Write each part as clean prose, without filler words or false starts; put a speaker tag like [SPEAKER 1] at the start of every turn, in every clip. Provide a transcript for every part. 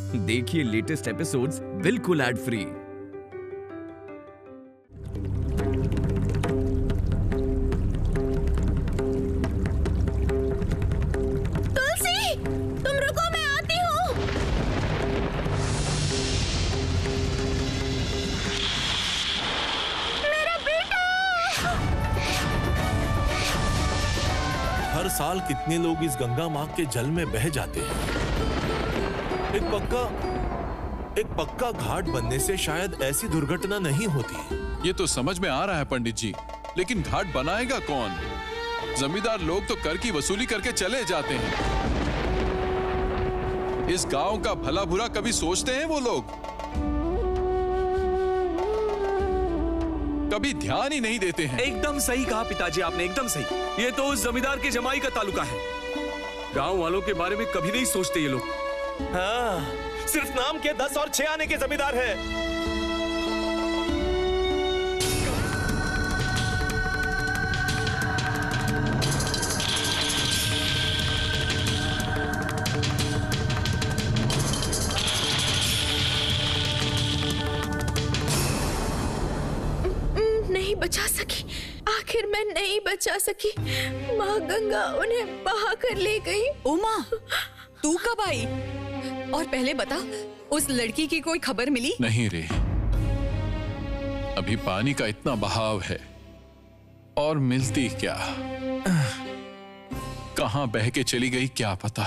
[SPEAKER 1] देखिए latest episodes बिल्कुल ad free.
[SPEAKER 2] तुलसी, तुम रुको, मैं आती हूँ। मेरा बेटा।
[SPEAKER 3] हर साल कितने लोग इस गंगा मां के जल में बह जाते हैं। एक पक्का घाट बनने से शायद ऐसी दुर्घटना नहीं होती।
[SPEAKER 4] ये तो समझ में आ रहा है पंडित जी, लेकिन घाट बनाएगा कौन? जमींदार लोग तो कर की वसूली करके चले जाते हैं। इस गांव का भला बुरा कभी सोचते हैं वो लोग? कभी ध्यान ही नहीं देते हैं।
[SPEAKER 5] एकदम सही कहा पिताजी आपने, एकदम सही। ये तो उस जमींदार के जमाई का ताल्लुका है। गांव वालों के बारे में कभी नहीं सोचते ये लोग।
[SPEAKER 3] हाँ, सिर्फ नाम के 10 और 6 आने के जमींदार हैं।
[SPEAKER 2] नहीं बचा सकी, आखिर मैं नहीं बचा सकी। माँ गंगा उन्हें बहा कर ले गई।
[SPEAKER 6] उमा, तू कब आई? और पहले बता, उस लड़की की कोई खबर मिली?
[SPEAKER 4] नहीं रे, अभी पानी का इतना बहाव है और मिलती क्या? कहां बह के चली गई क्या पता।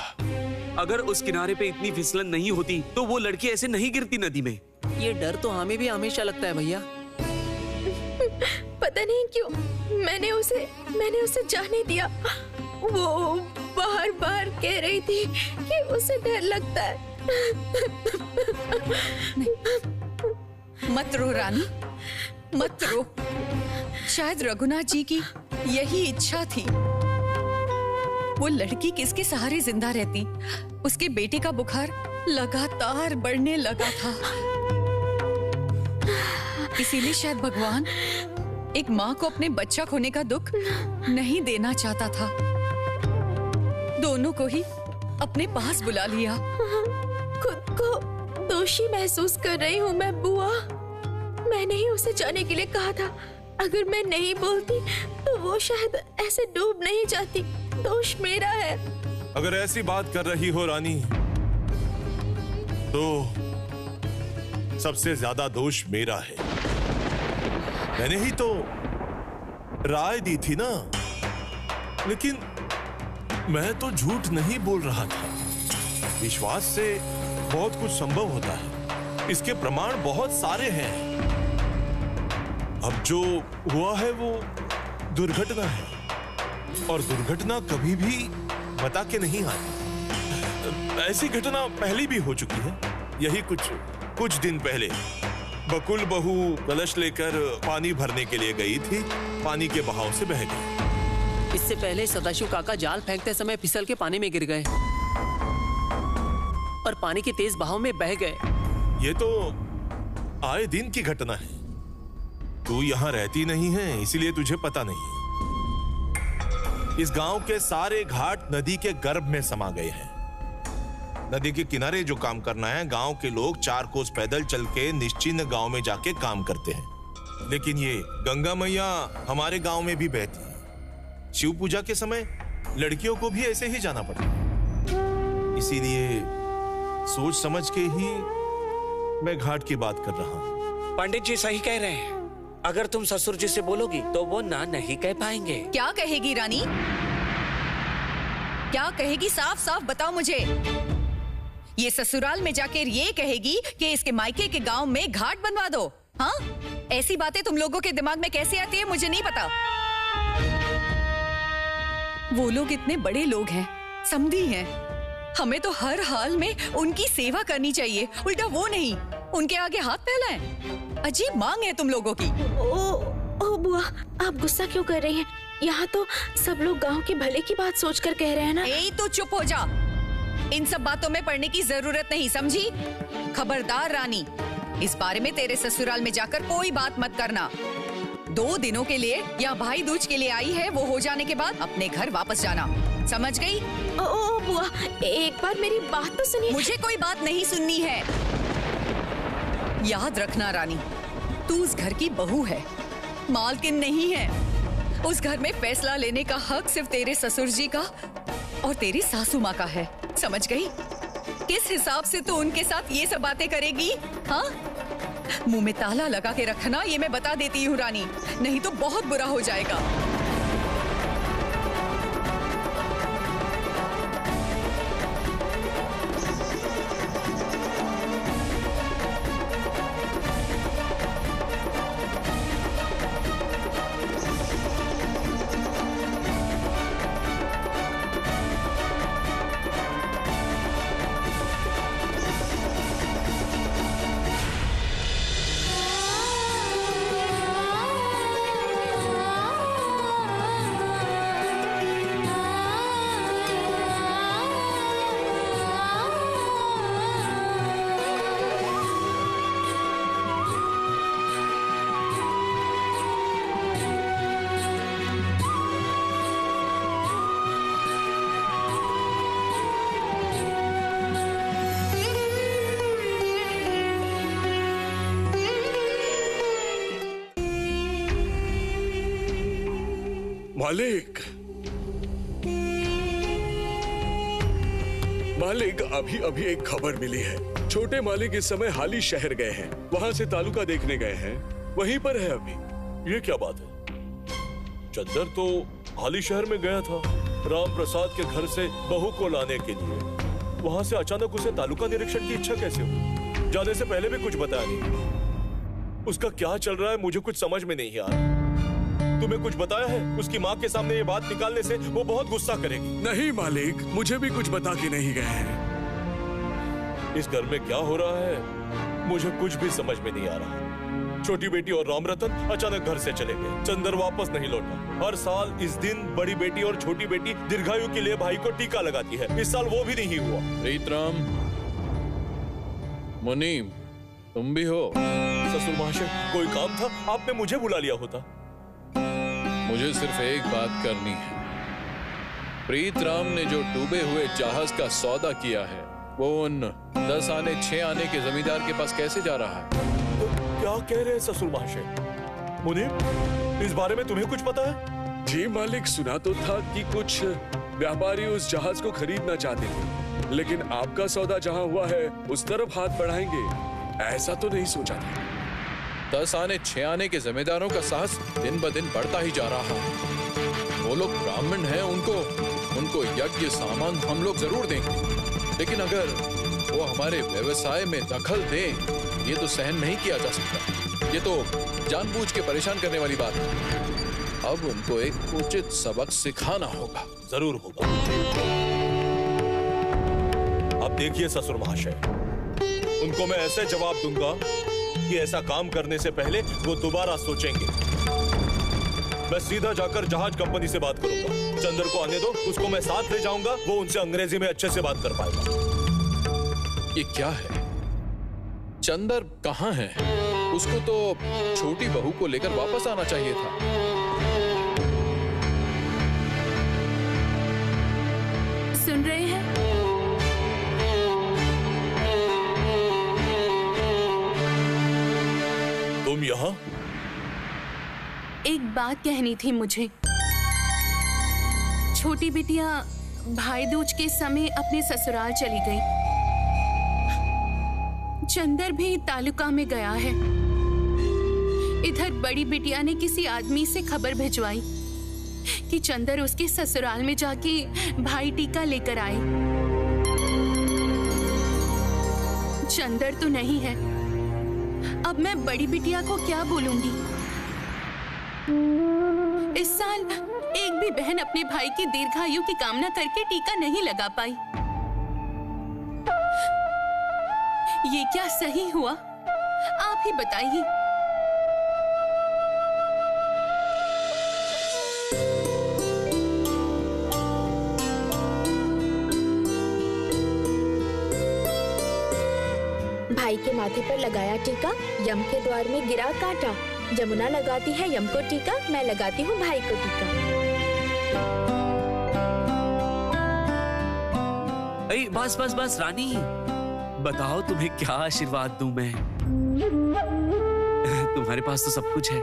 [SPEAKER 5] अगर उस किनारे पे इतनी फिसलन नहीं होती तो वो लड़की ऐसे नहीं गिरती नदी में।
[SPEAKER 7] ये डर तो हमें भी हमेशा लगता है भैया।
[SPEAKER 2] पता नहीं क्यों मैंने उसे जाने दिया। वो बार बार कह रही थी कि उसे डर लगता है।
[SPEAKER 6] मत रो रानी, मत रो। शायद रघुनाथ जी की यही इच्छा थी। वो लड़की किसके सहारे जिंदा रहती? उसके बेटे का बुखार लगातार बढ़ने लगा था। इसीलिए शायद भगवान एक माँ को अपने बच्चा खोने का दुख नहीं देना चाहता था। दोनों को ही अपने पास बुला लिया।
[SPEAKER 2] खुद को दोषी महसूस कर रही हूँ मैं बुआ। मैंने ही उसे जाने के लिए कहा था। अगर मैं नहीं बोलती तो वो शायद ऐसे डूब नहीं जाती। दोष मेरा है।
[SPEAKER 3] अगर ऐसी बात कर रही हो रानी, तो सबसे ज्यादा दोष मेरा है। मैंने ही तो राय दी थी ना। लेकिन मैं तो झूठ नहीं बोल रहा था। विश्वास से बहुत कुछ संभव होता है। इसके प्रमाण बहुत सारे हैं। अब जो हुआ है वो दुर्घटना है, और दुर्घटना कभी भी बता के नहीं आती। ऐसी घटना पहले भी हो चुकी है। यही कुछ दिन पहले बकुल बहू कलश लेकर पानी भरने के लिए गई थी। पानी के बहाव से बह गई।
[SPEAKER 7] इससे पहले सदाशिव काका जाल फेंकते समय फिसल के पानी में गिर गए और पानी के तेज बहाव में बह गए।
[SPEAKER 3] ये तो आए दिन की घटना है। तू यहाँ रहती नहीं है, इसीलिए तुझे पता नहीं। इस गांव के सारे घाट नदी के गर्भ में समा गए हैं। नदी के किनारे जो काम करना है, गांव के लोग 4 कोस पैदल चल के निश्चिन्त गांव में जाके काम करते हैं। लेकिन ये गंगा मैया हमारे गांव में भी बहती है। शिव पूजा के समय लड़कियों को भी ऐसे ही जाना पड़ता है। इसीलिए सोच समझ के ही मैं घाट की बात कर रहा हूँ।
[SPEAKER 8] पंडित जी सही कह रहे हैं। अगर तुम ससुर जी से बोलोगी तो वो ना नहीं कह पाएंगे।
[SPEAKER 6] क्या कहेगी रानी? क्या कहेगी? साफ साफ बताओ मुझे। ये ससुराल में जाकर ये कहेगी कि इसके मायके के गांव में घाट बनवा दो? हाँ, ऐसी बातें तुम लोगों के दिमाग में कैसे आती है मुझे नहीं पता। वो लोग इतने बड़े लोग हैं, समधी हैं। हमें तो हर हाल में उनकी सेवा करनी चाहिए, उल्टा वो नहीं, उनके आगे हाथ फैलाएं। अजीब मांग है तुम लोगों की।
[SPEAKER 2] ओ बुआ, आप गुस्सा क्यों कर रही हैं? यहाँ तो सब लोग गांव के भले की बात सोचकर कह रहे हैं ना।
[SPEAKER 6] ए, तो चुप हो जा। इन सब बातों में पड़ने की जरूरत नहीं, समझी? खबरदार रानी, इस बारे में तेरे ससुराल में जाकर कोई बात मत करना। 2 दिनों के लिए या भाई दूज के लिए आई है, वो हो जाने के बाद अपने घर वापस जाना। समझ गई?
[SPEAKER 2] ओ बुआ, एक बार मेरी बात तो सुनिए।
[SPEAKER 6] मुझे कोई बात नहीं सुननी है। याद रखना रानी, तू उस घर की बहू है, मालकिन नहीं है। उस घर में फैसला लेने का हक सिर्फ तेरे ससुर जी का और तेरी सासू माँ का है। समझ गई? किस हिसाब से तू उनके साथ ये सब बातें करेगी? हाँ, मुंह में ताला लगा के रखना, ये मैं बता देती हूँ रानी, नहीं तो बहुत बुरा हो जाएगा।
[SPEAKER 9] मालिक, अभी अभी एक खबर मिली है। छोटे मालिक इस समय हाली शहर गए हैं, वहाँ से तालुका देखने गए हैं, वहीं पर है अभी।
[SPEAKER 3] ये क्या बात है? चंदर तो हाली शहर में गया था राम प्रसाद के घर से बहू को लाने के लिए। वहाँ से अचानक उसे तालुका निरीक्षण की इच्छा कैसे हुई? जाने से पहले भी कुछ बताया नहीं। उसका क्या चल रहा है मुझे कुछ समझ में नहीं आ रहा। तुम्हें कुछ बताया है? उसकी माँ के सामने ये बात निकालने से वो बहुत गुस्सा करेगी।
[SPEAKER 9] नहीं मालिक, मुझे भी कुछ बता के नहीं गए हैं।
[SPEAKER 3] इस घर में क्या हो रहा है मुझे कुछ भी समझ में नहीं आ रहा। छोटी बेटी और राम रतन अचानक घर से चले गए। चंदर वापस नहीं लौटा। हर साल इस दिन बड़ी बेटी और छोटी बेटी दीर्घायु के लिए भाई को टीका लगाती है। इस साल वो भी नहीं हुआ।
[SPEAKER 4] प्रीतराम, मुनीम, तुम भी हो?
[SPEAKER 3] ससुर महाशय, कोई काम था? आपने मुझे बुला लिया होता।
[SPEAKER 4] मुझे सिर्फ एक बात करनी है। प्रीतराम ने जो डूबे हुए जहाज का सौदा किया है वो उन 10 आने 6 आने के जमींदार के पास कैसे जा रहा है?
[SPEAKER 3] तो क्या कह रहे हैं ससुर महाशय? मुनीम, इस बारे में तुम्हें कुछ पता है?
[SPEAKER 9] जी मालिक, सुना तो था कि कुछ व्यापारी उस जहाज को खरीदना चाहते थे, लेकिन आपका सौदा जहां हुआ है उस तरफ हाथ बढ़ाएंगे ऐसा तो नहीं सोचा था।
[SPEAKER 4] 10 आने 6 आने के जमींदारों का साहस दिन ब दिन बढ़ता ही जा रहा है। वो लोग ब्राह्मण हैं, उनको यज्ञ सामान हम लोग जरूर देंगे, लेकिन अगर वो हमारे व्यवसाय में दखल दें, ये तो सहन नहीं किया जा सकता। ये तो जानबूझ के परेशान करने वाली बात है। अब उनको एक उचित सबक सिखाना होगा।
[SPEAKER 3] जरूर होगा। अब देखिए ससुर महाशय, उनको मैं ऐसे जवाब दूंगा कि ऐसा काम करने से पहले वो दोबारा सोचेंगे। मैं सीधा जाकर जहाज कंपनी से बात करूंगा। चंदर को आने दो, उसको मैं साथ ले जाऊंगा, वो उनसे अंग्रेजी में अच्छे से बात कर पाएगा।
[SPEAKER 4] ये क्या है? चंदर कहाँ है? उसको तो छोटी बहू को लेकर वापस आना चाहिए था।
[SPEAKER 2] सुन रहे हैं?
[SPEAKER 3] तुम यहाँ?
[SPEAKER 2] एक बात कहनी थी मुझे। छोटी बिटिया भाई दूज के समय अपने ससुराल चली गई। चंदर भी तालुका में गया है। इधर बड़ी बिटिया ने किसी आदमी से खबर भिजवाई कि चंदर उसके ससुराल में जाके भाई टीका लेकर आए। चंदर तो नहीं है। अब मैं बड़ी बिटिया को क्या बोलूंगी? इस साल एक भी बहन अपने भाई की दीर्घायु की कामना करके टीका नहीं लगा पाई। ये क्या सही हुआ? आप ही बताइए।
[SPEAKER 10] भाई के माथे पर लगाया टीका, यम के द्वार में गिरा कांटा। जमुना लगाती है यम को टीका, मैं लगाती हूँ भाई को टीका।
[SPEAKER 8] अरे बस बस बस रानी, बताओ तुम्हें क्या आशीर्वाद दूं मैं? तुम्हारे पास तो सब कुछ है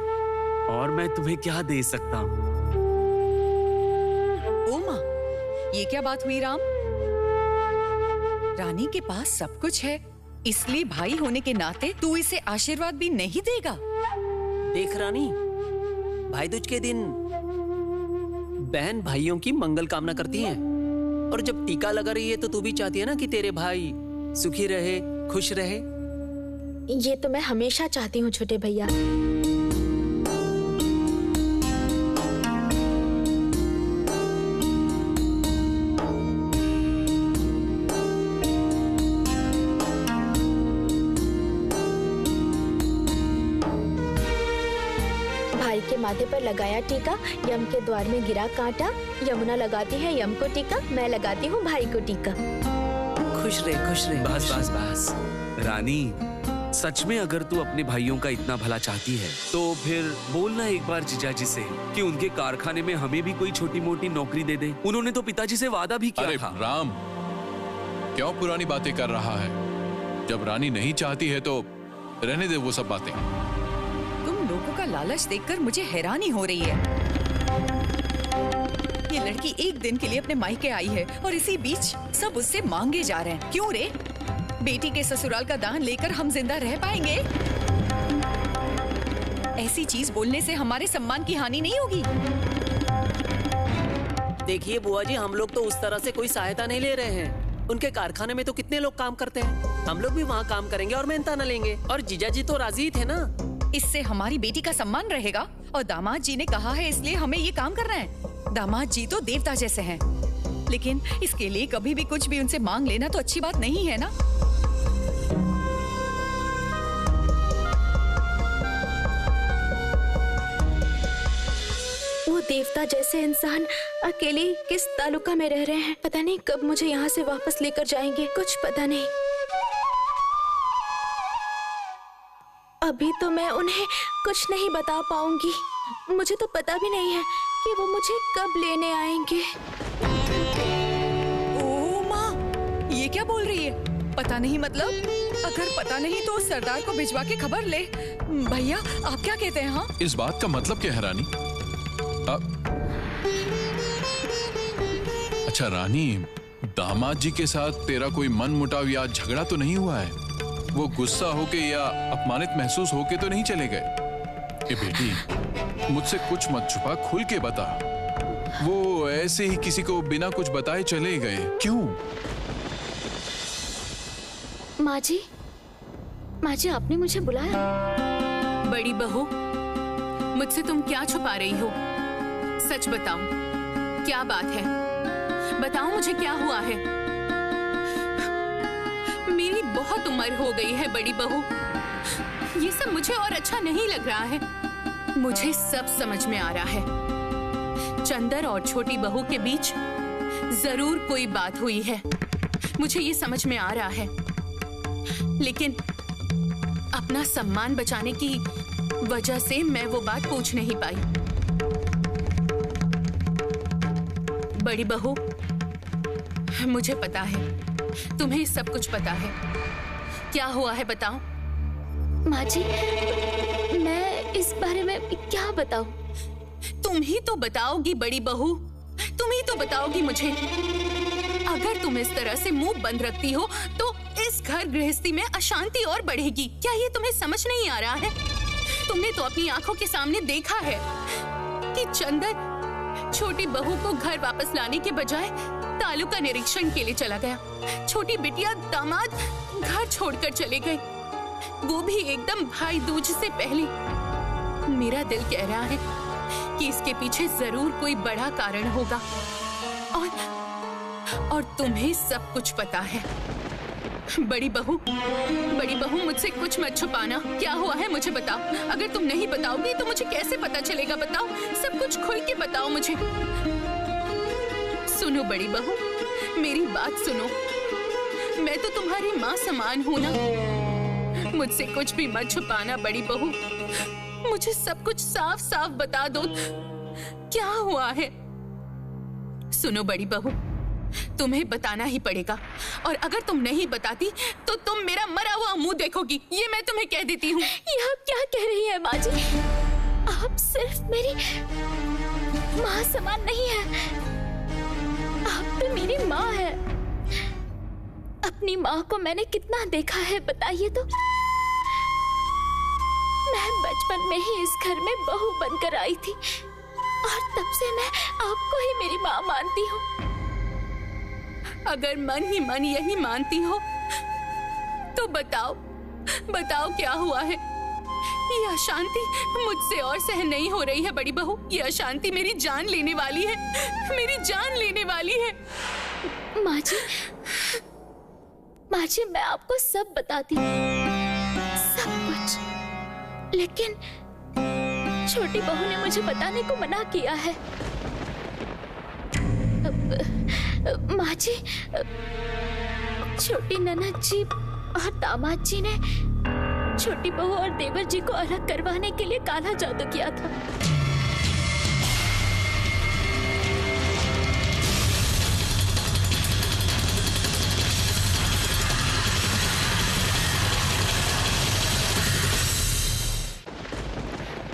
[SPEAKER 8] और मैं तुम्हें क्या दे सकता हूँ?
[SPEAKER 6] ओ माँ, ये क्या बात हुई राम? रानी के पास सब कुछ है, इसलिए भाई होने के नाते तू इसे आशीर्वाद भी नहीं देगा?
[SPEAKER 7] देख रानी, भाई दूज के दिन बहन भाइयों की मंगल कामना करती है, और जब टीका लगा रही है तो तू भी चाहती है ना कि तेरे भाई सुखी रहे, खुश रहे।
[SPEAKER 10] ये तो मैं हमेशा चाहती हूँ छोटे भैया। भाई के माथे पर लगाया टीका, यम के द्वार में गिरा कांटा। यमुना लगाती है यम को टीका, मैं लगाती हूँ भाई को टीका।
[SPEAKER 7] खुश रहे, खुश रहे।
[SPEAKER 8] बस बस बस रानी, सच में अगर तू अपने भाइयों का इतना भला चाहती है तो फिर बोलना एक बार जीजाजी से कि उनके कारखाने में हमें भी कोई छोटी मोटी नौकरी दे दे। उन्होंने तो पिताजी से वादा भी किया था।
[SPEAKER 4] राम, क्यों पुरानी बातें कर रहा है? जब रानी नहीं चाहती है तो रहने दे वो सब बातें।
[SPEAKER 6] तुम लोगों का लालच देखकर मुझे हैरानी हो रही है। ये लड़की एक दिन के लिए अपने मायके आई है और इसी बीच सब उससे मांगे जा रहे हैं। क्यों रे? बेटी के ससुराल का दान लेकर हम जिंदा रह पाएंगे? ऐसी चीज बोलने से हमारे सम्मान की हानि नहीं होगी।
[SPEAKER 7] देखिए बुआ जी, हम लोग तो उस तरह से कोई सहायता नहीं ले रहे हैं। उनके कारखाने में तो कितने लोग काम करते हैं, हम लोग भी वहाँ काम करेंगे और मेहनत न लेंगे। और जीजा जी तो राजी ही थे ना।
[SPEAKER 6] इससे हमारी बेटी का सम्मान रहेगा और दामाद जी ने कहा है इसलिए हमें ये काम करना है। दामाद जी तो देवता जैसे हैं, लेकिन इसके लिए कभी भी कुछ भी उनसे मांग लेना तो अच्छी बात नहीं है ना।
[SPEAKER 10] वो देवता जैसे इंसान अकेले किस तालुका में रह रहे हैं। पता नहीं कब मुझे यहाँ से वापस लेकर जाएंगे, कुछ पता नहीं। अभी तो मैं उन्हें कुछ नहीं बता पाऊंगी। मुझे तो पता भी नहीं है कि वो मुझे कब लेने आएंगे।
[SPEAKER 6] ओ माँ, ये क्या बोल रही है? पता नहीं मतलब? अगर पता नहीं तो उस सरदार को भिजवा के खबर ले। भैया आप क्या कहते हैं? हाँ,
[SPEAKER 4] इस बात का मतलब क्या है रानी? अच्छा रानी, दामाद जी के साथ तेरा कोई मन मुटाव या झगड़ा तो नहीं हुआ है? वो गुस्सा होके या अपमानित महसूस होके तो नहीं चले गए? ए बेटी, मुझसे कुछ मत छुपा, खुल के बता। वो ऐसे ही किसी को बिना कुछ बताए चले गए, क्यों?
[SPEAKER 10] माँ जी, आपने मुझे बुलाया?
[SPEAKER 2] बड़ी बहू, मुझसे तुम क्या छुपा रही हो? सच बताओ, क्या बात है? बताओ मुझे क्या हुआ है? मेरी बहुत उम्र हो गई है बड़ी बहू, ये सब मुझे और अच्छा नहीं लग रहा है। मुझे सब समझ में आ रहा है। चंदर और छोटी बहू के बीच जरूर कोई बात हुई है, मुझे ये समझ में आ रहा है। लेकिन अपना सम्मान बचाने की वजह से मैं वो बात पूछ नहीं पाई। बड़ी बहू, मुझे पता है, तुम्हें सब कुछ पता है। क्या हुआ है बताओ?
[SPEAKER 10] माँ जी, मैं इस बारे में क्या बताऊं?
[SPEAKER 2] तुम ही तो बताओगी बड़ी बहू, तुम ही तो बताओगी मुझे। अगर तुम इस तरह से मुंह बंद रखती हो तो इस घर गृहस्थी में अशांति और बढ़ेगी। क्या ये तुम्हें समझ नहीं आ रहा है? तुमने तो अपनी आंखों के सामने देखा है कि चंदर छोटी बहू को घर वापस लाने के बजाय तालुका निरीक्षण के लिए चला गया। छोटी बिटिया दामाद घर छोड़कर चले गए, वो भी एकदम भाई दूज से पहले। मेरा दिल कह रहा है कि इसके पीछे जरूर कोई बड़ा कारण होगा और तुम्हें सब कुछ पता है। बड़ी बहू, मुझसे कुछ मत छुपाना। क्या हुआ है मुझे बताओ। अगर तुम नहीं बताओगी तो मुझे कैसे पता चलेगा? बताओ, सब कुछ खुल के बताओ मुझे। सुनो बड़ी बहू, मेरी बात सुनो। मैं तो तुम्हारी माँ समान हूँ ना। मुझसे कुछ भी मत छुपाना बड़ी बहू, मुझे सब कुछ साफ साफ बता दो। क्या हुआ है? सुनो बड़ी बहू,
[SPEAKER 6] तुम्हें बताना ही पड़ेगा, और अगर तुम नहीं बताती तो तुम मेरा मरा हुआ मुंह देखोगी, ये मैं तुम्हें कह देती हूँ।
[SPEAKER 2] ये आप क्या कह रही हैं माँ जी? आप सिर्फ मेरी माँ समान नहीं है, आप तो मेरी माँ है। अपनी माँ को मैंने कितना देखा है बताइए तो। मैं बचपन में ही इस घर में बहू बनकर आई थी और तब से मैं आपको ही मेरी माँ मानती हूँ।
[SPEAKER 6] अगर मन ही मन यही मानती हो तो बताओ क्या हुआ है? ये अशांति मुझसे और सहन नहीं हो रही है बड़ी बहू। ये अशांति मेरी जान लेने वाली है, मेरी जान लेने वाली है।
[SPEAKER 2] माँ जी मैं आपको सब बताती हूँ, सब कुछ, लेकिन छोटी बहू ने मुझे बताने को मना किया है। माँ जी, छोटी ननद जी और दामाद जी ने छोटी बहू और देवर जी को अलग करवाने के लिए काला जादू किया था।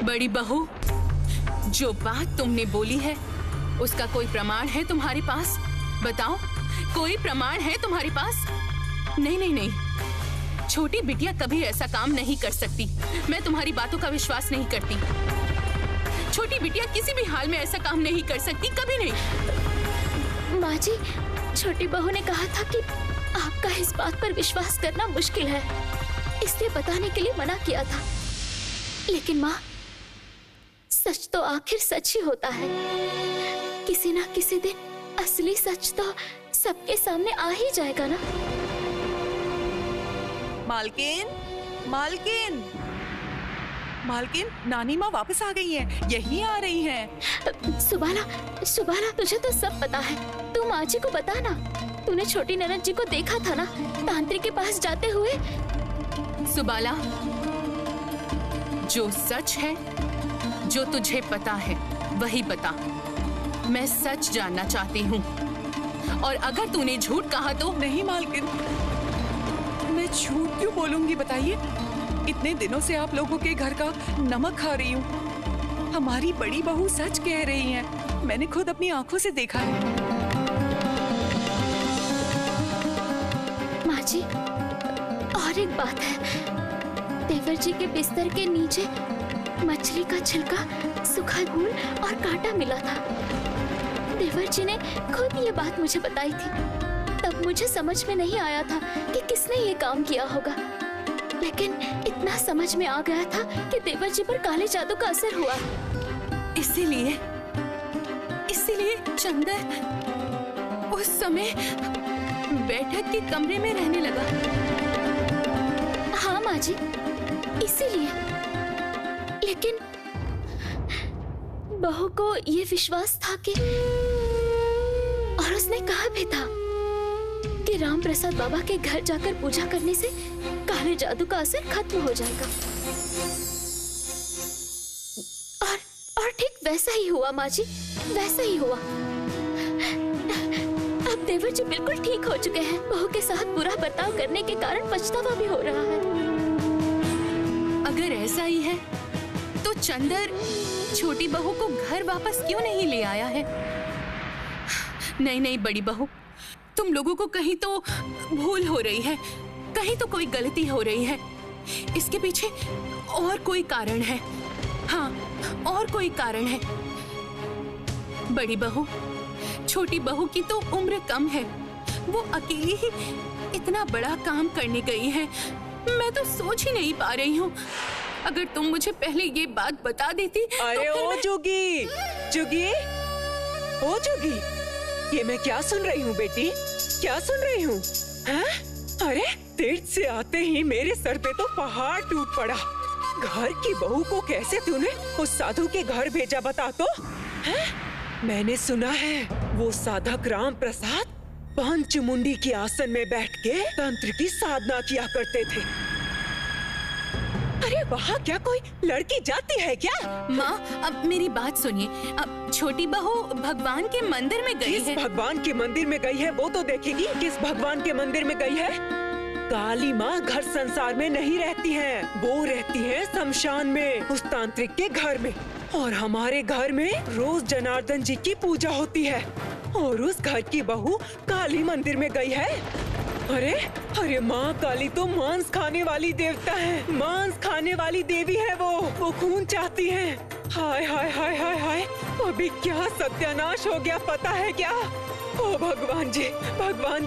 [SPEAKER 6] बड़ी बहू, जो बात तुमने बोली है उसका कोई प्रमाण है तुम्हारे पास? बताओ, कोई प्रमाण है तुम्हारे पास? नहीं, छोटी बिटिया कभी ऐसा काम नहीं कर सकती। मैं तुम्हारी बातों का विश्वास नहीं करती। छोटी बिटिया किसी भी हाल में ऐसा काम नहीं कर सकती, कभी नहीं।
[SPEAKER 2] माँ जी, छोटी बहू ने कहा था कि आपका इस बात पर विश्वास करना मुश्किल है, इसलिए बताने के लिए मना किया था। लेकिन माँ, सच तो आखिर सच ही होता है। किसी ना किसी दिन असली सच तो सबके सामने आ ही जाएगा ना।
[SPEAKER 11] मालकिन, नानी माँ वापस आ गई हैं, यही आ रही हैं।
[SPEAKER 2] सुबाला, तुझे तो सब पता है। तू माँ जी को बता ना, तूने छोटी ननद जी को देखा था ना तांत्रिक के पास जाते हुए।
[SPEAKER 6] सुबाला, जो सच है, जो तुझे पता है वही बता। मैं सच जानना चाहती हूँ, और अगर तूने झूठ कहा तो।
[SPEAKER 11] नहीं मालकिन, मैं झूठ क्यों बोलूंगी बताइए? इतने दिनों से आप लोगों के घर का नमक खा रही हूँ। हमारी बड़ी बहू सच कह रही हैं, मैंने खुद अपनी आंखों से देखा है।
[SPEAKER 2] माँ जी, और एक बात है, देवर जी के बिस्तर के नीचे मछली का छिलका, सूखा धूल और कांटा मिला था। देवर जी ने खुद ये बात मुझे बताई थी। तब मुझे समझ में नहीं आया था कि किसने ये काम किया होगा, लेकिन इतना समझ में आ गया था कि देवर जी पर काले जादू का असर हुआ।
[SPEAKER 6] इसीलिए चंदर उस समय बैठक के कमरे में रहने लगा।
[SPEAKER 2] हाँ माँ जी, इसीलिए। लेकिन बहू को ये विश्वास था कि, और उसने कहा भी था कि राम प्रसाद बाबा के घर जाकर पूजा करने से काले जादू का असर खत्म हो जाएगा। और ठीक वैसा ही हुआ माँ जी, वैसा ही हुआ। अब देवर जी बिल्कुल ठीक हो चुके हैं। बहू के साथ बुरा बर्ताव करने के कारण पछतावा भी हो रहा है।
[SPEAKER 6] अगर ऐसा ही है तो चंदर छोटी बहू को घर वापस क्यों नहीं ले आया है? नहीं बड़ी बहू, तुम लोगों को कहीं तो भूल हो रही है, कहीं तो कोई गलती हो रही है। इसके पीछे और कोई कारण है। हाँ, और कोई कारण है। बड़ी बहू, छोटी बहू की तो उम्र कम है, वो अकेली ही इतना बड़ा काम करने गई है। मैं तो सोच ही नहीं पा रही हूँ। अगर तुम मुझे पहले ये बात बता देती।
[SPEAKER 11] अरे
[SPEAKER 6] तो
[SPEAKER 11] ओ जुगी, ओ जुगी, ये मैं क्या सुन रही हूँ बेटी? क्या सुन रही हूँ? अरे तीर्थ से आते ही मेरे सर पे तो पहाड़ टूट पड़ा। घर की बहू को कैसे तूने उस साधु के घर भेजा बता तो? मैंने सुना है वो साधक राम प्रसाद पंचमुंडी के आसन में बैठ के तंत्र की साधना किया करते थे। अरे वहाँ क्या कोई लड़की जाती है क्या?
[SPEAKER 6] माँ, अब मेरी बात सुनिए। अब छोटी बहू भगवान के मंदिर में गई
[SPEAKER 11] किस
[SPEAKER 6] है।
[SPEAKER 11] भगवान के मंदिर में गई है वो तो देखेगी। किस भगवान के मंदिर में गई है? काली माँ घर संसार में नहीं रहती हैं, वो रहती हैं शमशान में, उस तांत्रिक के घर में। और हमारे घर में रोज जनार्दन जी की पूजा होती है और उस घर की बहू काली मंदिर में गई है। अरे अरे माँ काली तो मांस खाने वाली देवता है, मांस खाने वाली देवी है वो खून चाहती है। हाय हाय हाय हाय हाय, अभी क्या सत्यानाश हो गया पता है क्या? ओ भगवान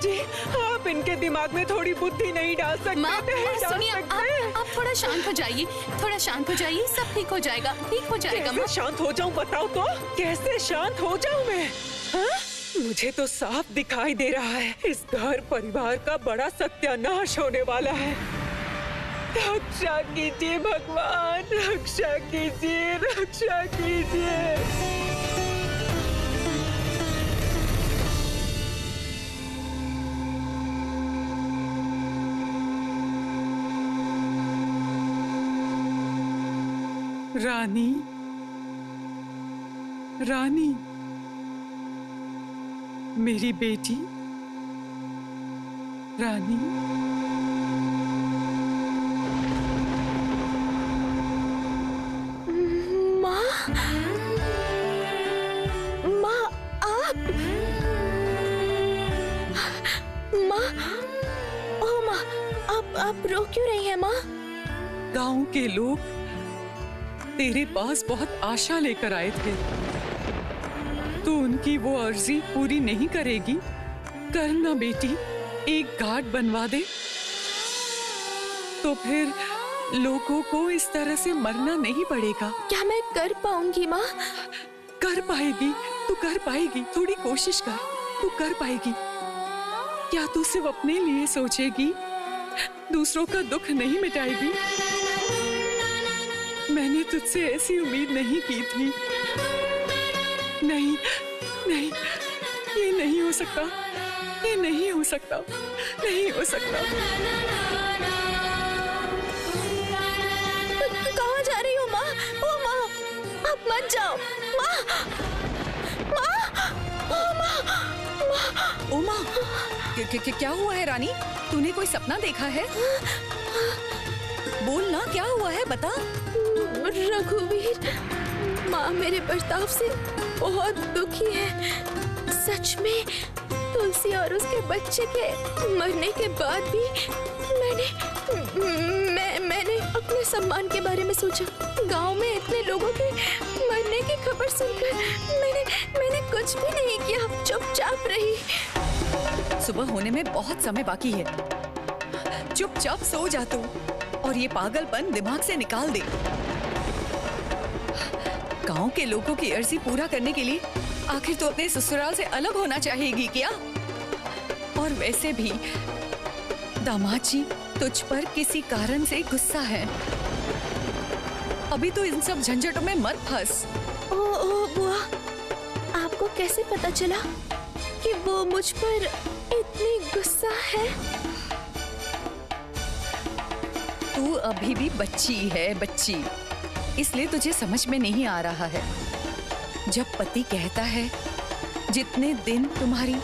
[SPEAKER 11] जी, आप इनके दिमाग में थोड़ी बुद्धि नहीं डाल सकते?
[SPEAKER 6] माँ, सुनिए, आप थोड़ा शांत हो जाइए, थोड़ा शांत हो जाइए, सब ठीक हो जाएगा, ठीक हो जाएगा।
[SPEAKER 11] कैसे शांत हो जाऊँ बताओ तो? कैसे शांत हो जाऊँ मैं? हाँ? मुझे तो साफ दिखाई दे रहा है इस घर परिवार का बड़ा सत्यानाश होने वाला है। रक्षा कीजिए भगवान, रक्षा कीजिए, रक्षा कीजिए।
[SPEAKER 12] रानी, रानी, मेरी बेटी रानी।
[SPEAKER 2] माँ, माँ आप, माँ, ओ माँ, आप रो क्यों रही हैं माँ?
[SPEAKER 12] गांव के लोग तेरे पास बहुत आशा लेकर आए थे, तो उनकी वो अर्जी पूरी नहीं करेगी? करना बेटी, एक घाट बनवा दे, तो फिर लोगों को इस तरह से मरना नहीं पड़ेगा।
[SPEAKER 2] क्या मैं कर पाऊंगी माँ?
[SPEAKER 12] कर पाएगी, तू कर पाएगी, थोड़ी कोशिश कर, तू कर पाएगी। क्या तू सिर्फ अपने लिए सोचेगी, दूसरों का दुख नहीं मिटाएगी? मैंने तुझसे ऐसी उम्मीद नहीं की थी। नहीं नहीं, ये नहीं हो सकता, ये नहीं हो सकता, नहीं हो सकता।
[SPEAKER 2] कहाँ जा रही हो माँ? ओ माँ, आप मत जाओ माँ, माँ, ओ माँ, माँ,
[SPEAKER 6] ओ माँ, क्या हुआ है रानी? तूने कोई सपना देखा है? बोल ना, क्या हुआ है, बता।
[SPEAKER 2] रघुवीर, माँ मेरे बर्ताव से बहुत दुखी है। सच में तुलसी और उसके बच्चे के मरने के बाद भी मैंने अपने सम्मान के बारे में सोचा। गांव में इतने लोगों के मरने की खबर सुनकर मैंने कुछ भी नहीं किया, चुपचाप रही।
[SPEAKER 6] सुबह होने में बहुत समय बाकी है, चुपचाप सो जा तू और ये पागलपन दिमाग से निकाल दे। गांव के लोगों की अर्जी पूरा करने के लिए आखिर तो अपने ससुराल से अलग होना चाहेगी क्या? और वैसे भी दामाद जी तुझ पर किसी कारण से गुस्सा है। अभी तो इन सब झंझटों में मत फंस।
[SPEAKER 2] ओ बुआ, आपको कैसे पता चला कि वो मुझ पर इतनी गुस्सा है?
[SPEAKER 6] तू अभी भी बच्ची है, बच्ची, इसलिए तुझे समझ में नहीं आ रहा है। जब पति कहता है जितने दिन तुम्हारी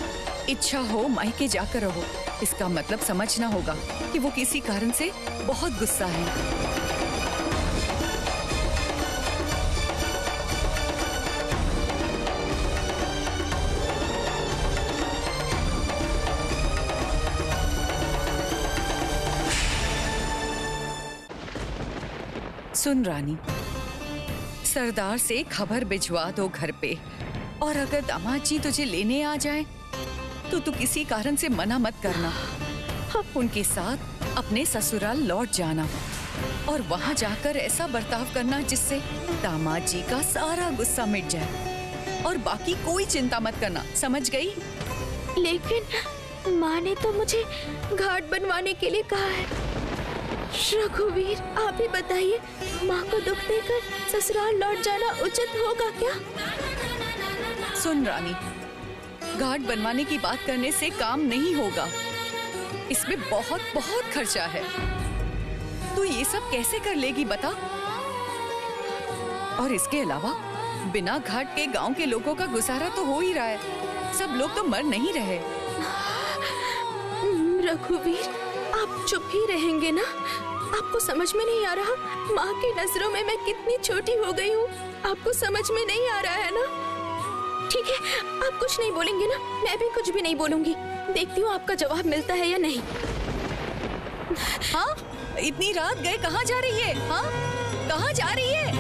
[SPEAKER 6] इच्छा हो मायके जाकर रहो, इसका मतलब समझना होगा कि वो किसी कारण से बहुत गुस्सा है। सुन रानी, सरदार से खबर भिजवा दो घर पे, और अगर दामाद जी तुझे लेने आ जाए तो तू किसी कारण से मना मत करना। उनके साथ अपने ससुराल लौट जाना और वहां जाकर ऐसा बर्ताव करना जिससे दामाद जी का सारा गुस्सा मिट जाए, और बाकी कोई चिंता मत करना, समझ गई?
[SPEAKER 2] लेकिन माँ ने तो मुझे घाट बनवाने के लिए कहा है। रघुवीर, आप ही बताइए, माँ को दुख देकर ससुराल लौट जाना उचित होगा क्या?
[SPEAKER 6] सुन रानी, घाट बनवाने की बात करने से काम नहीं होगा, इसमें बहुत बहुत खर्चा है। तू ये ये सब कैसे कर लेगी बता? और इसके अलावा बिना घाट के गांव के लोगों का गुजारा तो हो ही रहा है। सब लोग तो मर नहीं रहे।
[SPEAKER 2] रघुवीर, आप चुप ही रहेंगे ना? आपको समझ में नहीं आ रहा माँ की नजरों में मैं कितनी छोटी हो गई हूँ? आपको समझ में नहीं आ रहा है ना? ठीक है, आप कुछ नहीं बोलेंगे ना? मैं भी कुछ भी नहीं बोलूंगी। देखती हूँ आपका जवाब मिलता है या नहीं।
[SPEAKER 6] हाँ, इतनी रात गए कहाँ जा रही है? हाँ, कहाँ जा रही है?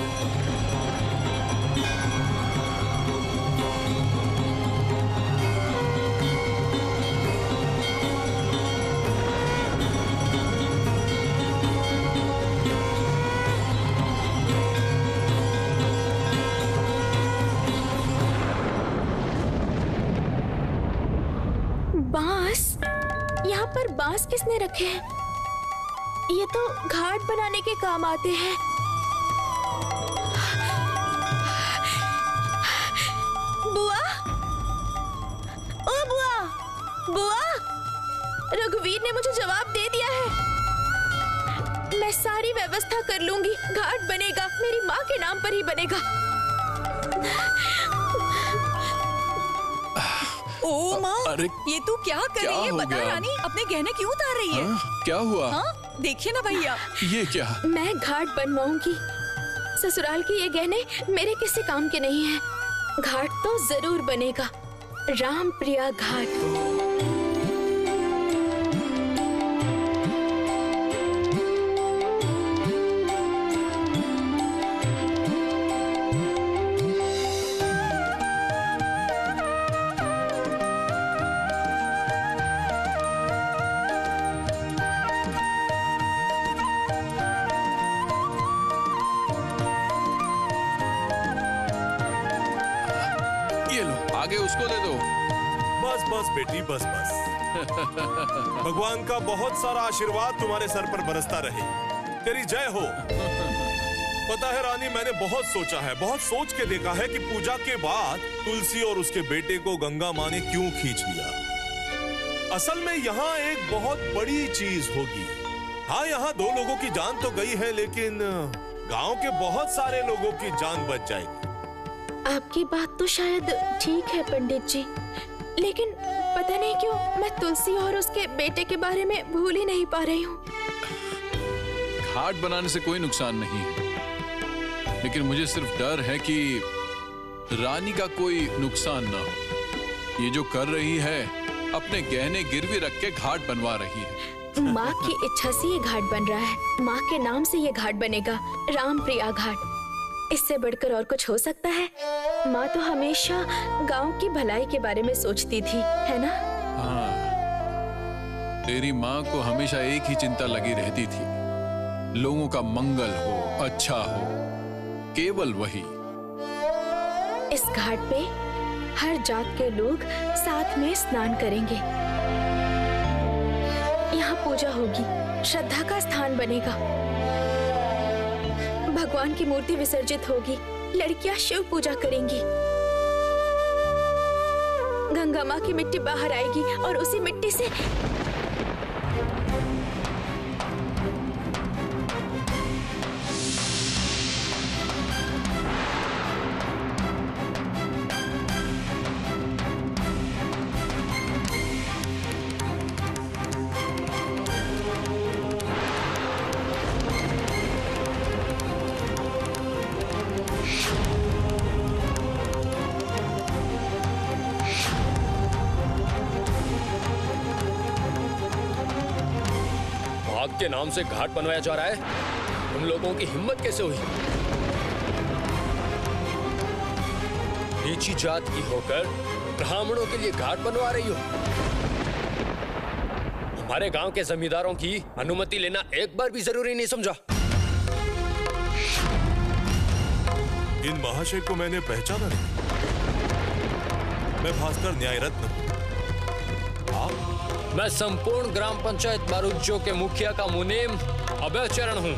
[SPEAKER 2] बांस? यहाँ पर बांस किसने रखे हैं? ये तो घाट बनाने के काम आते हैं। बुआ, ओ बुआ, बुआ, रघुवीर ने मुझे जवाब दे दिया है। मैं सारी व्यवस्था कर लूंगी। घाट बनेगा, मेरी माँ के नाम पर ही बनेगा।
[SPEAKER 6] ओ माँ,
[SPEAKER 4] अरे
[SPEAKER 6] ये तू क्या कर रही है? बता रानी, अपने गहने क्यों उतार रही है?
[SPEAKER 4] क्या हुआ?
[SPEAKER 6] हाँ, देखिए ना भैया।
[SPEAKER 4] ये क्या?
[SPEAKER 2] मैं घाट बनवाऊंगी। ससुराल के ये गहने मेरे किसी काम के नहीं हैं। घाट तो जरूर बनेगा, रामप्रिया घाट।
[SPEAKER 4] आगे उसको दे दो।
[SPEAKER 3] बस बस बेटी, बस बस। भगवान का बहुत सारा आशीर्वाद तुम्हारे सर पर बरसता रहे। तेरी जय हो। पता है रानी, मैंने बहुत सोचा है, बहुत सोच के देखा है कि पूजा के बाद तुलसी और उसके बेटे को गंगा माँ ने क्यों खींच लिया। असल में यहाँ एक बहुत बड़ी चीज होगी। हाँ, यहाँ 2 लोगों की जान तो गई है, लेकिन गांव के बहुत सारे लोगों की जान बच जाएगी।
[SPEAKER 2] आपकी बात तो शायद ठीक है पंडित जी, लेकिन पता नहीं क्यों मैं तुलसी और उसके बेटे के बारे में भूल ही नहीं पा रही हूँ।
[SPEAKER 4] घाट बनाने से कोई नुकसान नहीं है, लेकिन मुझे सिर्फ डर है कि रानी का कोई नुकसान ना हो। ये जो कर रही है, अपने गहने गिरवी रख के घाट बनवा रही है।
[SPEAKER 2] माँ की इच्छा से ये घाट बन रहा है। माँ के नाम से ये घाट बनेगा, रामप्रिया घाट। इससे बढ़कर और कुछ हो सकता है? माँ तो हमेशा गांव की भलाई के बारे में सोचती थी, है ना?
[SPEAKER 4] हाँ, तेरी माँ को हमेशा एक ही चिंता लगी रहती थी, लोगों का मंगल हो, अच्छा हो, केवल वही।
[SPEAKER 2] इस घाट पे हर जात के लोग साथ में स्नान करेंगे। यहाँ पूजा होगी, श्रद्धा का स्थान बनेगा। भगवान की मूर्ति विसर्जित होगी, लड़कियां शिव पूजा करेंगी। गंगा माँ की मिट्टी बाहर आएगी और उसी मिट्टी से
[SPEAKER 13] के नाम से घाट बनवाया जा रहा है। उन लोगों की हिम्मत कैसे हुई? नीची जात की होकर ब्राह्मणों के लिए घाट बनवा रही हो। हमारे गांव के जमींदारों की अनुमति लेना एक बार भी जरूरी नहीं समझा?
[SPEAKER 3] इन महाशय को मैंने पहचाना नहीं। मैं भास्कर न्याय रत्न। आप?
[SPEAKER 13] मैं संपूर्ण ग्राम पंचायत बारूचो के मुखिया का मुनीम अभयचरण हूं।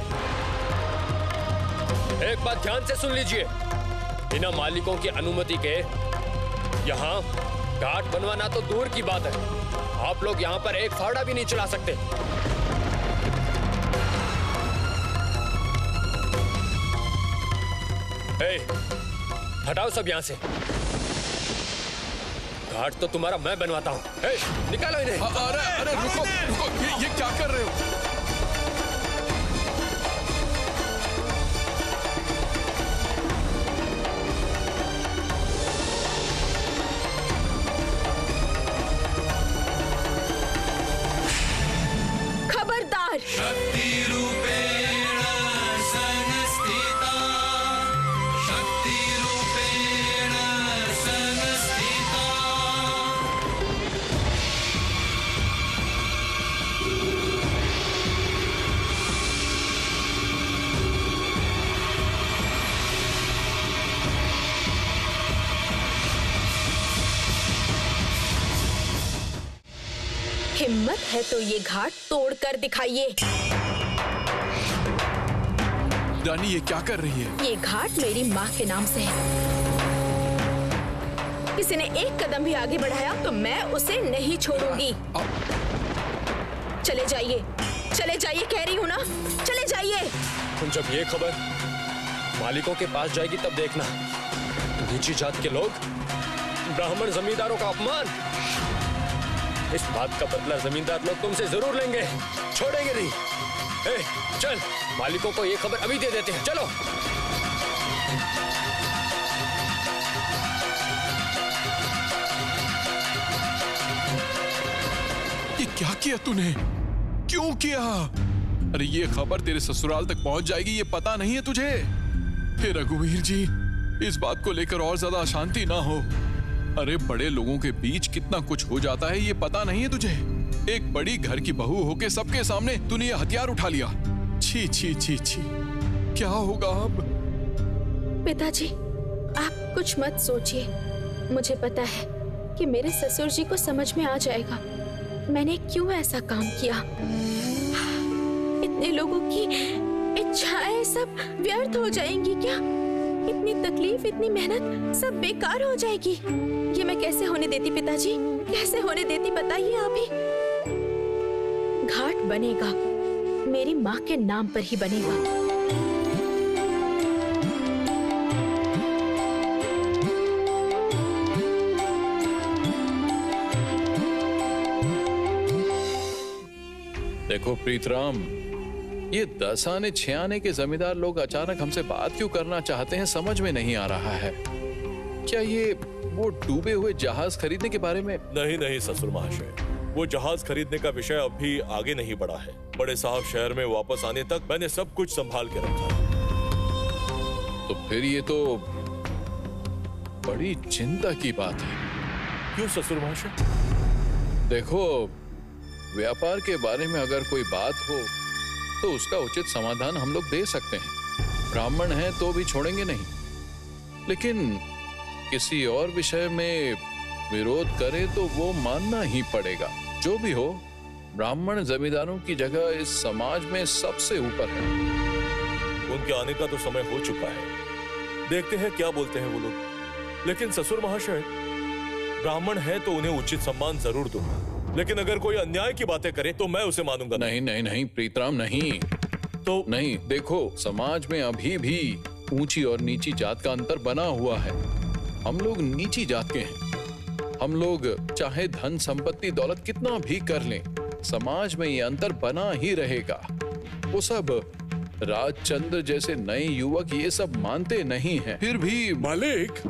[SPEAKER 13] एक बात ध्यान से सुन लीजिए, बिना मालिकों की अनुमति के यहाँ घाट बनवाना तो दूर की बात है, आप लोग यहाँ पर एक फावड़ा भी नहीं चला सकते। हटाओ सब यहाँ से। घाट तो तुम्हारा मैं बनवाता हूँ। निकालो इन्हें।
[SPEAKER 4] अरे अरे रुको रुको, ये क्या कर रहे हो?
[SPEAKER 2] खबरदार।
[SPEAKER 14] शक्ति रूपेण संस्थिता, शक्ति रूपेण संस्थिता।
[SPEAKER 2] हिम्मत है तो ये घाट तोड़कर दिखाइए।
[SPEAKER 4] रानी ये क्या कर रही है?
[SPEAKER 2] ये घाट मेरी माँ के नाम से है। किसी ने एक कदम भी आगे बढ़ाया तो मैं उसे नहीं छोड़ूंगी। चले जाइए, चले जाइए, कह रही हूँ ना, चले जाइए।
[SPEAKER 13] जब ये खबर मालिकों के पास जाएगी तब देखना, नीची जात के लोग ब्राह्मण जमींदारों का अपमान, इस बात का बदला जमींदार लोग तुमसे जरूर लेंगे, छोड़ेंगे नहीं। चल, मालिकों को ये खबर अभी दे देते हैं, चलो।
[SPEAKER 4] ये क्या किया तूने? क्यों किया? अरे ये खबर तेरे ससुराल तक पहुंच जाएगी, ये पता नहीं है तुझे? हे रघुवीर जी, इस बात को लेकर और ज्यादा अशांति ना हो। अरे बड़े लोगों के बीच कितना कुछ हो जाता है, ये पता नहीं है तुझे? एक बड़ी घर की बहू होके सबके सामने तूने ये हथियार उठा लिया। छी छी छी छी, क्या होगा अब?
[SPEAKER 2] पिताजी, आप कुछ मत सोचिए। मुझे पता है कि मेरे ससुर जी को समझ में आ जाएगा मैंने क्यों ऐसा काम किया। इतने लोगों की इच्छाएं सब व्यर्थ हो जाएंगी क्या? इतनी तकलीफ, इतनी मेहनत सब बेकार हो जाएगी। ये मैं कैसे होने देती पिताजी, कैसे होने देती बताइए आप ही। घाट बनेगा, मेरी माँ के नाम पर ही बनेगा।
[SPEAKER 4] देखो प्रीतराम, ये 10 आने 6 आने के जमींदार लोग अचानक हमसे बात क्यों करना चाहते हैं, समझ में नहीं आ रहा है। क्या ये वो डूबे हुए जहाज खरीदने के बारे में?
[SPEAKER 3] नहीं नहीं ससुर महाशय, वो जहाज खरीदने का विषय अभी आगे नहीं बढ़ा है। बड़े साहब शहर में वापस आने तक मैंने सब कुछ संभाल के रखा है।
[SPEAKER 4] तो फिर ये तो बड़ी चिंता की बात है।
[SPEAKER 3] क्यों ससुर महाशय?
[SPEAKER 4] देखो, व्यापार के बारे में अगर कोई बात हो तो उसका उचित समाधान हम लोग दे सकते हैं। ब्राह्मण हैं तो भी छोड़ेंगे नहीं, लेकिन किसी और विषय में विरोध करे तो वो मानना ही पड़ेगा। जो भी हो, ब्राह्मण जमींदारों की जगह इस समाज में सबसे ऊपर है।
[SPEAKER 3] उनके आने का तो समय हो चुका है, देखते हैं क्या बोलते हैं वो लोग। लेकिन ससुर महाशय, ब्राह्मण है तो उन्हें उचित सम्मान जरूर दूंगा, लेकिन अगर कोई अन्याय की बातें करे तो मैं उसे मानूंगा
[SPEAKER 4] नहीं। नहीं नहीं प्रीतराम, नहीं
[SPEAKER 3] तो
[SPEAKER 4] नहीं। देखो, समाज में अभी भी ऊंची और नीची जात का अंतर बना हुआ है। हम लोग नीची जात के हैं। हम लोग चाहे धन संपत्ति दौलत कितना भी कर लें, समाज में ये अंतर बना ही रहेगा। वो सब राजचंद्र जैसे नए युवक ये सब मानते नहीं हैं। फिर भी
[SPEAKER 9] मालिक,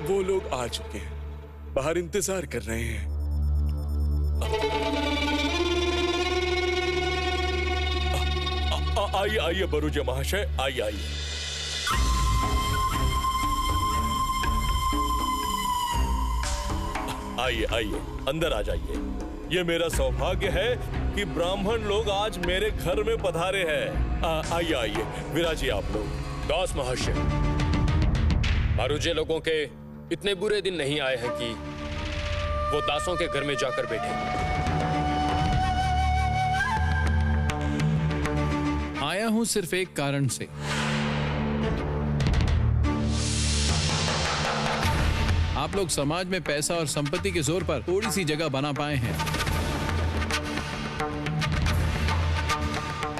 [SPEAKER 9] वो लोग आ चुके हैं, बाहर इंतजार कर रहे हैं।
[SPEAKER 3] आइए आइए बरूजे महाशय, आइए आइए। आइए आइए, अंदर आ जाइए। ये मेरा सौभाग्य है कि ब्राह्मण लोग आज मेरे घर में पधारे हैं। आइए आइए, विराजिए आप लोग।
[SPEAKER 13] दास महाशय, बरूजे लोगों के इतने बुरे दिन नहीं आए हैं कि वो दासों के घर में जाकर बैठे।
[SPEAKER 4] आया हूं सिर्फ एक कारण से। आप लोग समाज में पैसा और संपत्ति के जोर पर थोड़ी सी जगह बना पाए हैं,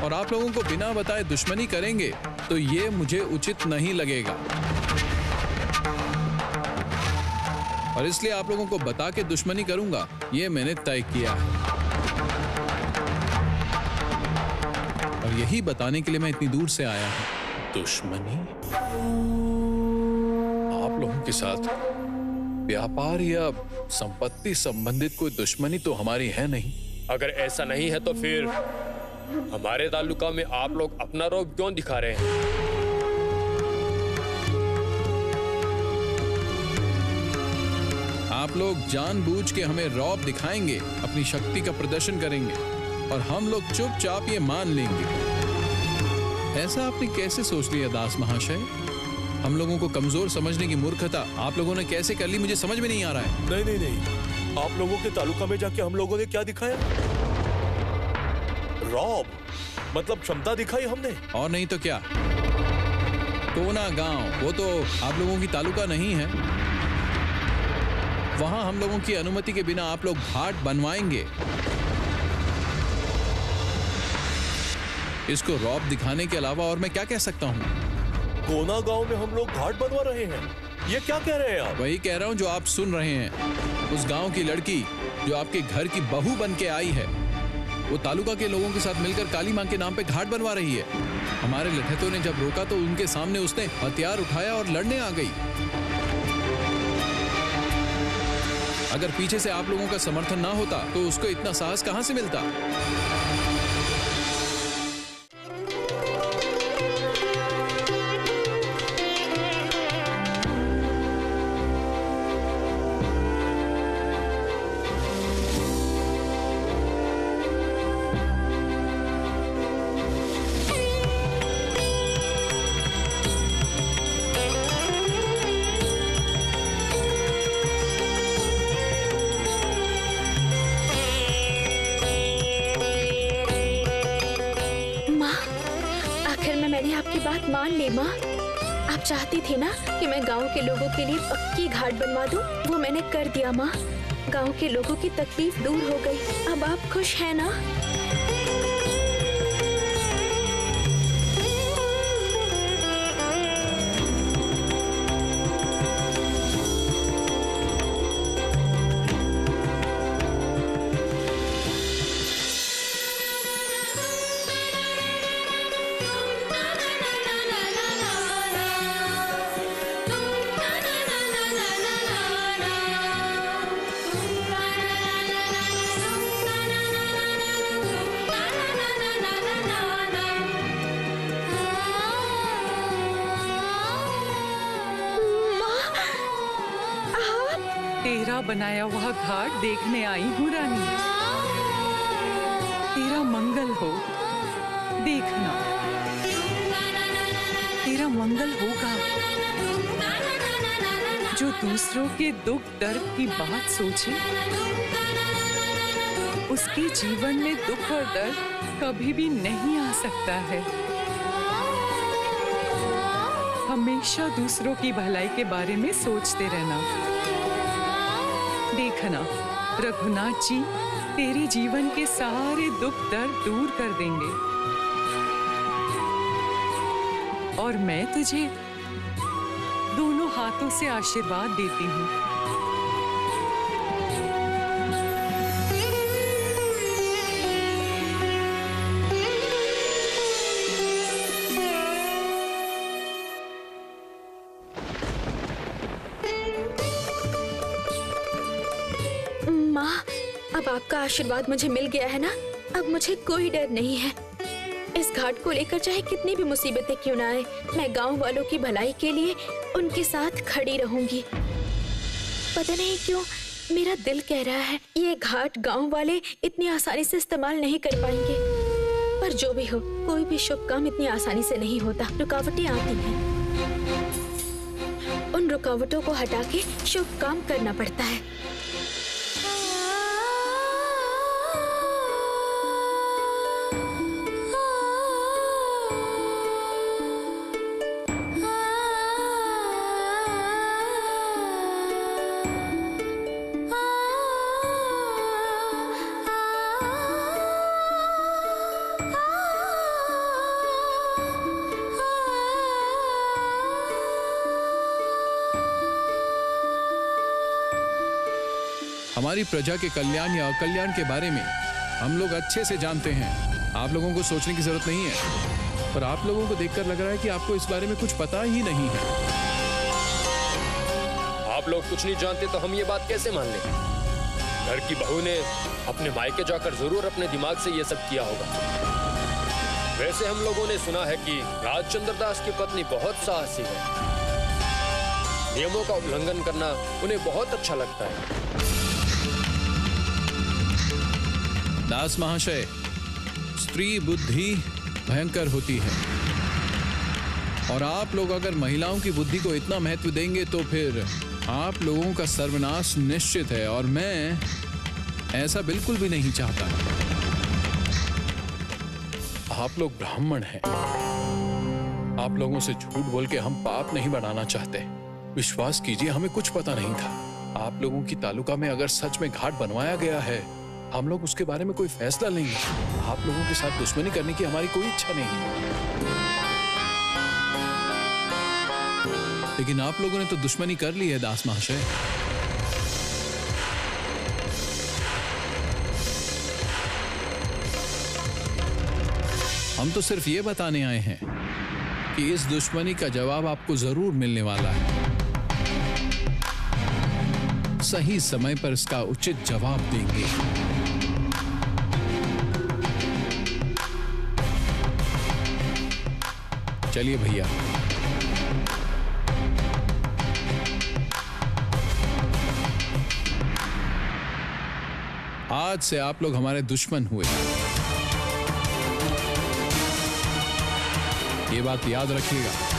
[SPEAKER 4] और आप लोगों को बिना बताए दुश्मनी करेंगे तो ये मुझे उचित नहीं लगेगा और इसलिए आप लोगों को बता के दुश्मनी करूंगा, ये मैंने तय किया है। और यही बताने के लिए मैं इतनी दूर से आया हूं। दुश्मनी? आप लोगों के साथ व्यापार या संपत्ति संबंधित कोई दुश्मनी तो हमारी है नहीं।
[SPEAKER 13] अगर ऐसा नहीं है तो फिर हमारे ताल्लुका में आप लोग अपना रौब क्यों दिखा रहे हैं?
[SPEAKER 4] आप लोग जानबूझ के हमें रौब दिखाएंगे, अपनी शक्ति का प्रदर्शन करेंगे और हम लोग चुपचाप ये मान लेंगे। ऐसा आपने कैसे सोच लिया दास महाशय? हम लोगों को कमजोर समझने की मूर्खता आप लोगों ने कैसे कर ली, मुझे समझ में नहीं आ रहा है।
[SPEAKER 3] नहीं नहीं नहीं, आप लोगों के तालुका में जाके हम लोगों ने क्या दिखाया? रौब मतलब क्षमता दिखाई हमने।
[SPEAKER 4] और नहीं तो क्या। कोना गांव वो तो आप लोगों की तालुका नहीं है। वहां हम लोगों की अनुमति के बिना आप लोग घाट बनवाएंगे। इसको रौब दिखाने के अलावा और मैं क्या कह सकता हूं?
[SPEAKER 3] कोना गांव में हम लोग घाट बनवा रहे हैं, ये क्या कह रहे हैं आप?
[SPEAKER 4] वही कह रहा हूं जो आप सुन रहे हैं। उस गांव की लड़की जो आपके घर की बहू बन के आई है, वो तालुका के लोगों के साथ मिलकर काली मां के नाम पे घाट बनवा रही है। हमारे लठैतों ने जब रोका तो उनके सामने उसने हथियार उठाया और लड़ने आ गई। अगर पीछे से आप लोगों का समर्थन ना होता तो उसको इतना साहस कहां से मिलता?
[SPEAKER 10] मान ले माँ, आप चाहती थी ना कि मैं गांव के लोगों के लिए पक्की घाट बनवा दूं, वो मैंने कर दिया माँ। गांव के लोगों की तकलीफ दूर हो गई। अब आप खुश हैं ना?
[SPEAKER 12] तेरा बनाया हुआ घाट देखने आई हूँ रानी। तेरा मंगल हो, देखना तेरा मंगल होगा। जो दूसरों के दुख दर्द की बात सोचे, उसके जीवन में दुख और दर्द कभी भी नहीं आ सकता है। हमेशा दूसरों की भलाई के बारे में सोचते रहना। देखना रघुनाथ जी तेरे जीवन के सारे दुख दर्द दूर कर देंगे और मैं तुझे दोनों हाथों से आशीर्वाद देती हूँ।
[SPEAKER 10] अब आपका आशीर्वाद मुझे मिल गया है ना, अब मुझे कोई डर नहीं है। इस घाट को लेकर चाहे कितनी भी मुसीबतें क्यों ना आए, मैं गांव वालों की भलाई के लिए उनके साथ खड़ी रहूंगी। पता नहीं क्यों मेरा दिल कह रहा है ये घाट गांव वाले इतनी आसानी से इस्तेमाल नहीं कर पाएंगे। पर जो भी हो, कोई भी शुभ काम इतनी आसानी से नहीं होता, रुकावटें आती हैं। उन रुकावटों को हटा के शुभ काम करना पड़ता है।
[SPEAKER 4] हमारी प्रजा के कल्याण या अकल्याण के बारे में हम लोग अच्छे से जानते हैं। आप लोगों को सोचने की जरूरत नहीं है, पर आप लोगों को देखकर लग रहा है कि आपको इस बारे में कुछ पता ही नहीं है।
[SPEAKER 13] आप लोग कुछ नहीं जानते तो हम ये बात कैसे मान लें? घर की बहू ने अपने मायके जाकर जरूर अपने दिमाग से ये सब किया होगा। वैसे हम लोगों ने सुना है कि राजचंद्र दास की पत्नी बहुत साहसी है। नियमों का उल्लंघन करना उन्हें बहुत अच्छा लगता है।
[SPEAKER 4] दास महाशय, स्त्री बुद्धि भयंकर होती है, और आप लोग अगर महिलाओं की बुद्धि को इतना महत्व देंगे तो फिर आप लोगों का सर्वनाश निश्चित है, और मैं ऐसा बिल्कुल भी नहीं चाहता। आप लोग ब्राह्मण हैं। आप लोगों से झूठ बोल के हम पाप नहीं बढ़ाना चाहते। विश्वास कीजिए, हमें कुछ पता नहीं था। आप लोगों की तालुका में अगर सच में घाट बनवाया गया है, हम लोग उसके बारे में कोई फैसला लेंगे। आप लोगों के साथ दुश्मनी करने की हमारी कोई इच्छा नहीं है। लेकिन आप लोगों ने तो दुश्मनी कर ली है दास महाशय। हम तो सिर्फ ये बताने आए हैं कि इस दुश्मनी का जवाब आपको जरूर मिलने वाला है। सही समय पर इसका उचित जवाब देंगे। चलिए भैया, आज से आप लोग हमारे दुश्मन हुए। ये बात याद रखिएगा।